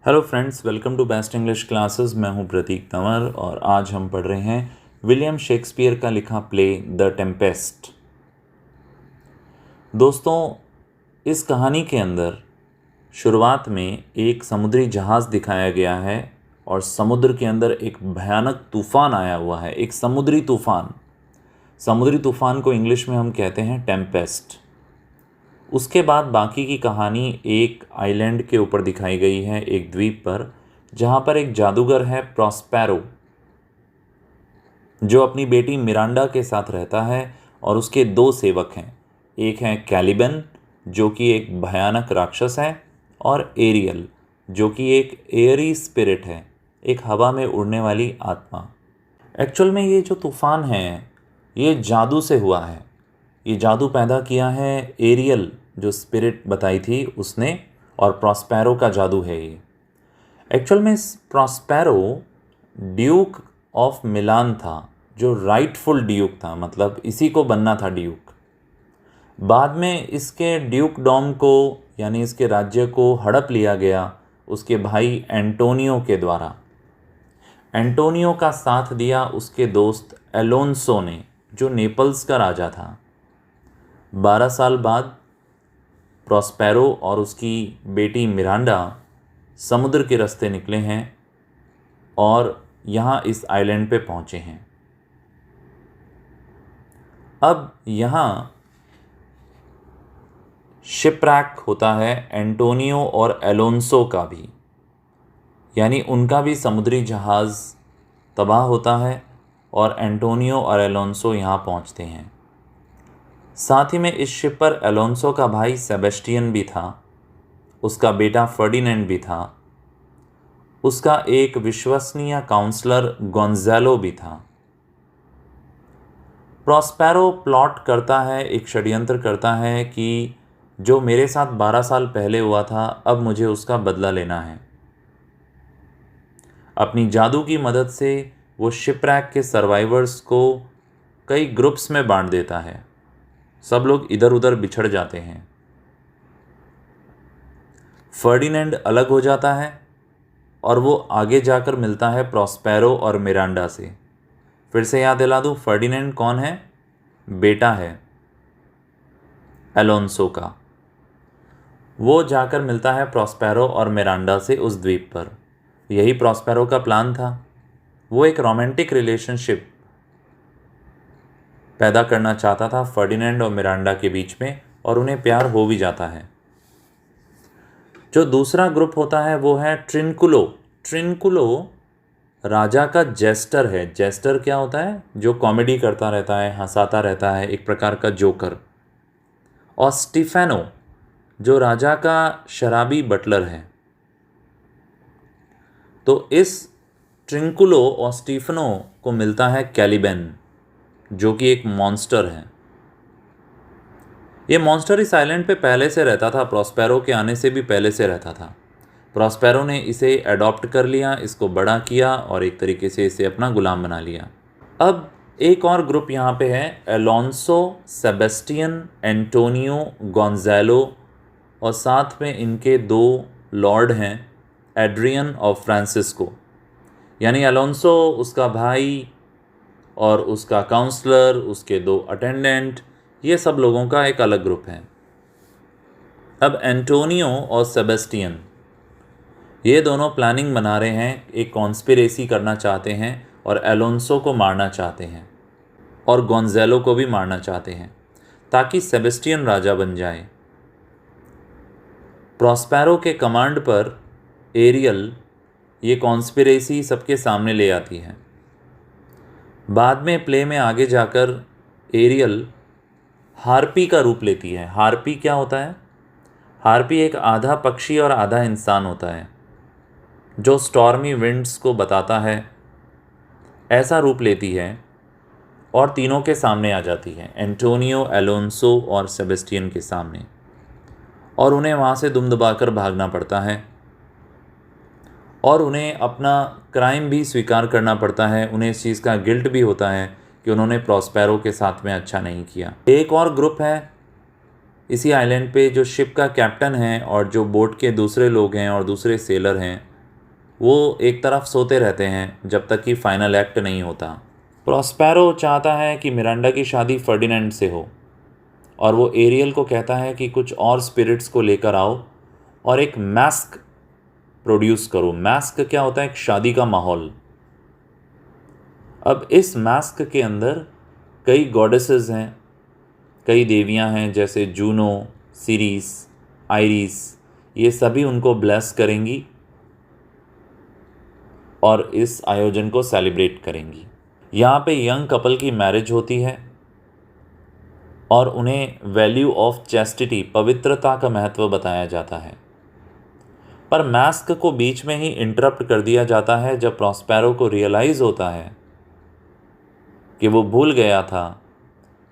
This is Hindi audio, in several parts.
Hello friends, welcome to best English classes. मैं हूं प्रतीक तंवर और आज हम पढ़ रहे हैं विलियम शेक्सपियर का लिखा प्ले द टेम्पेस्ट। दोस्तों, इस कहानी के अंदर शुरुआत में एक समुद्री जहाज़ दिखाया गया है और समुद्र के अंदर एक भयानक तूफ़ान आया हुआ है, एक समुद्री तूफ़ान। समुद्री तूफ़ान को इंग्लिश में हम कहते हैं टेम्पेस्ट। उसके बाद बाकी की कहानी एक आइलैंड के ऊपर दिखाई गई है, एक द्वीप पर, जहाँ पर एक जादूगर है प्रॉस्पेरो, जो अपनी बेटी मिरांडा के साथ रहता है और उसके दो सेवक हैं। एक है कैलिबन, जो कि एक भयानक राक्षस है, और एरियल, जो कि एक एयरी स्पिरिट है, एक हवा में उड़ने वाली आत्मा। एक्चुअल में ये जो तूफ़ान है ये जादू से हुआ है। ये जादू पैदा किया है एरियल, जो स्पिरिट बताई थी उसने, और प्रॉस्पेरो का जादू है ये। एक्चुअल में प्रॉस्पेरो ड्यूक ऑफ मिलान था, जो राइटफुल ड्यूक था, मतलब इसी को बनना था ड्यूक। बाद में इसके ड्यूक डॉम को, यानी इसके राज्य को हड़प लिया गया उसके भाई एंटोनियो के द्वारा। एंटोनियो का साथ दिया उसके दोस्त एलोन्सो ने, जो नेपल्स का राजा था। 12 साल बाद प्रॉस्पेरो और उसकी बेटी मिरांडा समुद्र के रास्ते निकले हैं और यहाँ इस आइलैंड पे पहुँचे हैं। अब यहाँ शिपरैक होता है एंटोनियो और एलोन्सो का भी, यानी उनका भी समुद्री जहाज़ तबाह होता है और एंटोनियो और एलोन्सो यहाँ पहुँचते हैं। साथ ही में इस शिप पर एलोन्सो का भाई सेबेस्टियन भी था, उसका बेटा फर्डिनेंड भी था, उसका एक विश्वसनीय काउंसलर गोंज़ालो भी था। प्रॉस्पेरो प्लॉट करता है, एक षड्यंत्र करता है कि जो मेरे साथ 12 साल पहले हुआ था, अब मुझे उसका बदला लेना है। अपनी जादू की मदद से वो शिपरैक के सर्वाइवर्स को कई ग्रुप्स में बांट देता है। सब लोग इधर उधर बिछड़ जाते हैं। फर्डिनेंड अलग हो जाता है और वो आगे जाकर मिलता है प्रॉस्पेरो और मिरांडा से। फिर से याद दिला दूँ, फर्डिनेंड कौन है? बेटा है एलोन्सो का। वो जाकर मिलता है प्रॉस्पेरो और मिरांडा से उस द्वीप पर। यही प्रॉस्पेरो का प्लान था। वो एक रोमांटिक रिलेशनशिप पैदा करना चाहता था फर्डिनेंड और मिरांडा के बीच में, और उन्हें प्यार हो भी जाता है। जो दूसरा ग्रुप होता है वो है ट्रिनकुलो। ट्रिनकुलो राजा का जेस्टर है। जेस्टर क्या होता है? जो कॉमेडी करता रहता है, हंसाता रहता है, एक प्रकार का जोकर। और स्टीफेनो, जो राजा का शराबी बटलर है। तो इस ट्रिनकुलो और स्टीफेनो को मिलता है कैलिबन, जो कि एक मॉन्स्टर है। ये मॉन्स्टर इस आइलैंड पे पहले से रहता था, प्रॉस्पेरो के आने से भी पहले से रहता था। प्रॉस्पेरो ने इसे अडॉप्ट कर लिया, इसको बड़ा किया और एक तरीके से इसे अपना गुलाम बना लिया। अब एक और ग्रुप यहाँ पे है, एलोन्सो, सेबेस्टियन, एंटोनियो, गोंज़ालो, और साथ में इनके दो लॉर्ड हैं, एड्रियन और फ्रांसिस्को। यानी एलोन्सो, उसका भाई, और उसका काउंसलर, उसके दो अटेंडेंट, ये सब लोगों का एक अलग ग्रुप है। अब एंटोनियो और सेबेस्टियन, ये दोनों प्लानिंग बना रहे हैं, एक कॉन्स्पिरेसी करना चाहते हैं और एलोन्सो को मारना चाहते हैं और गोंज़ालो को भी मारना चाहते हैं, ताकि सेबेस्टियन राजा बन जाए। प्रॉस्पेरो के कमांड पर एरियल ये कॉन्स्पिरेसी सबके सामने ले आती है। बाद में प्ले में आगे जाकर एरियल हार्पी का रूप लेती है। हार्पी क्या होता है? हार्पी एक आधा पक्षी और आधा इंसान होता है, जो स्टॉर्मी विंड्स को बताता है। ऐसा रूप लेती है और तीनों के सामने आ जाती है, एंटोनियो, एलोन्सो और सेबेस्टियन के सामने, और उन्हें वहाँ से दुम दबाकर भागना पड़ता है और उन्हें अपना क्राइम भी स्वीकार करना पड़ता है। उन्हें इस चीज़ का गिल्ट भी होता है कि उन्होंने प्रॉस्पेरो के साथ में अच्छा नहीं किया। एक और ग्रुप है इसी आइलैंड पे, जो शिप का कैप्टन है और जो बोट के दूसरे लोग हैं और दूसरे सेलर हैं, वो एक तरफ सोते रहते हैं जब तक कि फाइनल एक्ट नहीं होता। प्रॉस्पेरो चाहता है कि मिरांडा की शादी फर्डिनेंड से हो और वो एरियल को कहता है कि कुछ और स्पिरिट्स को लेकर आओ और एक मास्क प्रोड्यूस करो। मास्क क्या होता है? एक शादी का माहौल। अब इस मास्क के अंदर कई गॉडेसेस हैं, कई देवियां हैं, जैसे जूनो, सीरीस, आइरिस, ये सभी उनको ब्लेस करेंगी और इस आयोजन को सेलिब्रेट करेंगी। यहाँ पे यंग कपल की मैरिज होती है और उन्हें वैल्यू ऑफ चैस्टिटी, पवित्रता का महत्व बताया जाता है। पर मास्क को बीच में ही इंटरप्ट कर दिया जाता है जब प्रॉस्पेरो को रियलाइज़ होता है कि वो भूल गया था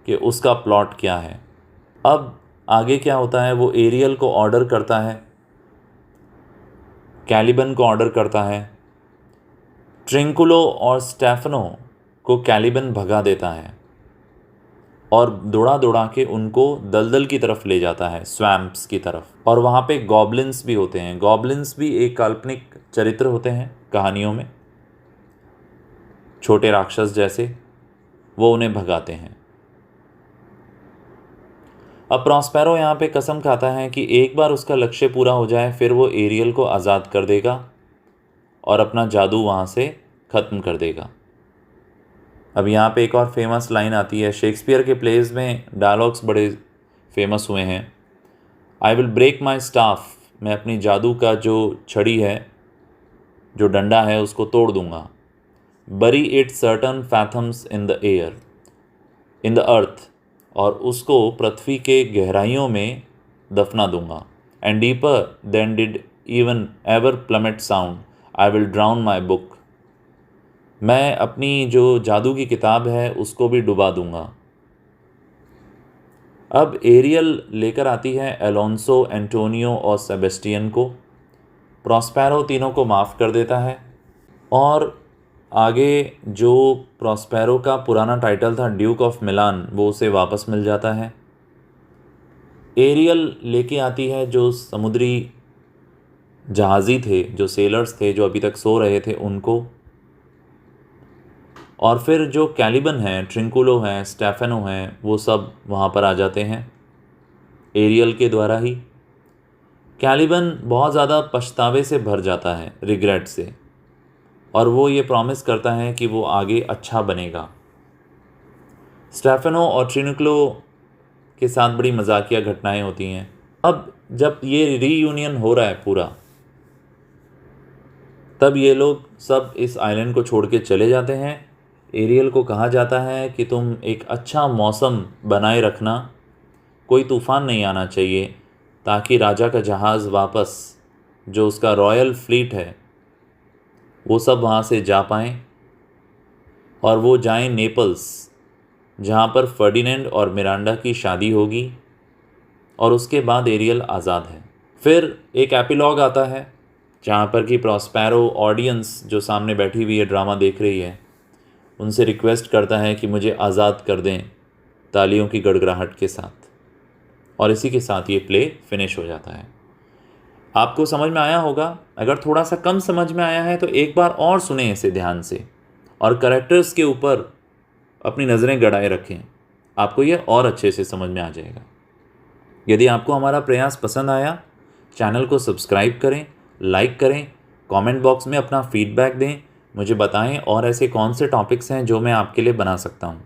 कि उसका प्लॉट क्या है। अब आगे क्या होता है? वो एरियल को ऑर्डर करता है, कैलिबन को ऑर्डर करता है, ट्रिंकुलो और स्टेफनो को कैलिबन भगा देता है और दौड़ा दौड़ा के उनको दलदल की तरफ ले जाता है, स्वैम्प्स की तरफ। और वहाँ पे गॉब्लिन्स भी होते हैं। गॉब्लिन्स भी एक काल्पनिक चरित्र होते हैं कहानियों में, छोटे राक्षस जैसे। वो उन्हें भगाते हैं। अब प्रॉस्पेरो यहाँ पे कसम खाता है कि एक बार उसका लक्ष्य पूरा हो जाए फिर वो एरियल को आज़ाद कर देगा और अपना जादू वहाँ से ख़त्म कर देगा। अब यहाँ पे एक और फेमस लाइन आती है। शेक्सपियर के प्लेज में डायलॉग्स बड़े फेमस हुए हैं। I will break my staff, मैं अपनी जादू का जो छड़ी है, जो डंडा है, उसको तोड़ दूंगा। Bury it certain fathoms in the air, in the earth, और उसको पृथ्वी के गहराइयों में दफना दूंगा। And deeper than did even ever plummet sound, I will drown my book, मैं अपनी जो जादू की किताब है उसको भी डुबा दूंगा। अब एरियल लेकर आती है एलोंसो, एंटोनियो और सेबेस्टियन को। प्रॉस्पेरो तीनों को माफ़ कर देता है और आगे जो प्रॉस्पेरो का पुराना टाइटल था ड्यूक ऑफ मिलान, वो उसे वापस मिल जाता है। एरियल लेके आती है जो समुद्री जहाज़ी थे, जो सेलर्स थे, जो अभी तक सो रहे थे, उनको। और फिर जो कैलिबन हैं, ट्रिंकुलो हैं, स्टेफेनो हैं, वो सब वहाँ पर आ जाते हैं एरियल के द्वारा ही। कैलिबन बहुत ज़्यादा पछतावे से भर जाता है, रिग्रेट से, और वो ये प्रॉमिस करता है कि वो आगे अच्छा बनेगा। स्टेफेनो और ट्रिंकुलो के साथ बड़ी मजाकिया घटनाएं होती हैं। अब जब ये रीयूनियन हो रहा है पूरा, तब ये लोग सब इस आइलैंड को छोड़ के चले जाते हैं। एरियल को कहा जाता है कि तुम एक अच्छा मौसम बनाए रखना, कोई तूफ़ान नहीं आना चाहिए, ताकि राजा का जहाज़ वापस, जो उसका रॉयल फ्लीट है, वो सब वहाँ से जा पाएँ और वो जाएं नेपल्स, जहाँ पर फर्डिनेंड और मिरांडा की शादी होगी और उसके बाद एरियल आज़ाद है। फिर एक एपिलॉग आता है जहाँ पर कि प्रॉस्पेरो ऑडियंस जो सामने बैठी हुई है, ड्रामा देख रही है, उनसे रिक्वेस्ट करता है कि मुझे आज़ाद कर दें, तालियों की गड़गड़ाहट के साथ। और इसी के साथ ये प्ले फिनिश हो जाता है। आपको समझ में आया होगा। अगर थोड़ा सा कम समझ में आया है तो एक बार और सुने इसे ध्यान से और कैरेक्टर्स के ऊपर अपनी नज़रें गड़ाए रखें, आपको यह और अच्छे से समझ में आ जाएगा। यदि आपको हमारा प्रयास पसंद आया, चैनल को सब्सक्राइब करें, लाइक करें, कमेंट बॉक्स में अपना फीडबैक दें, मुझे बताएं और ऐसे कौन से टॉपिक्स हैं जो मैं आपके लिए बना सकता हूं।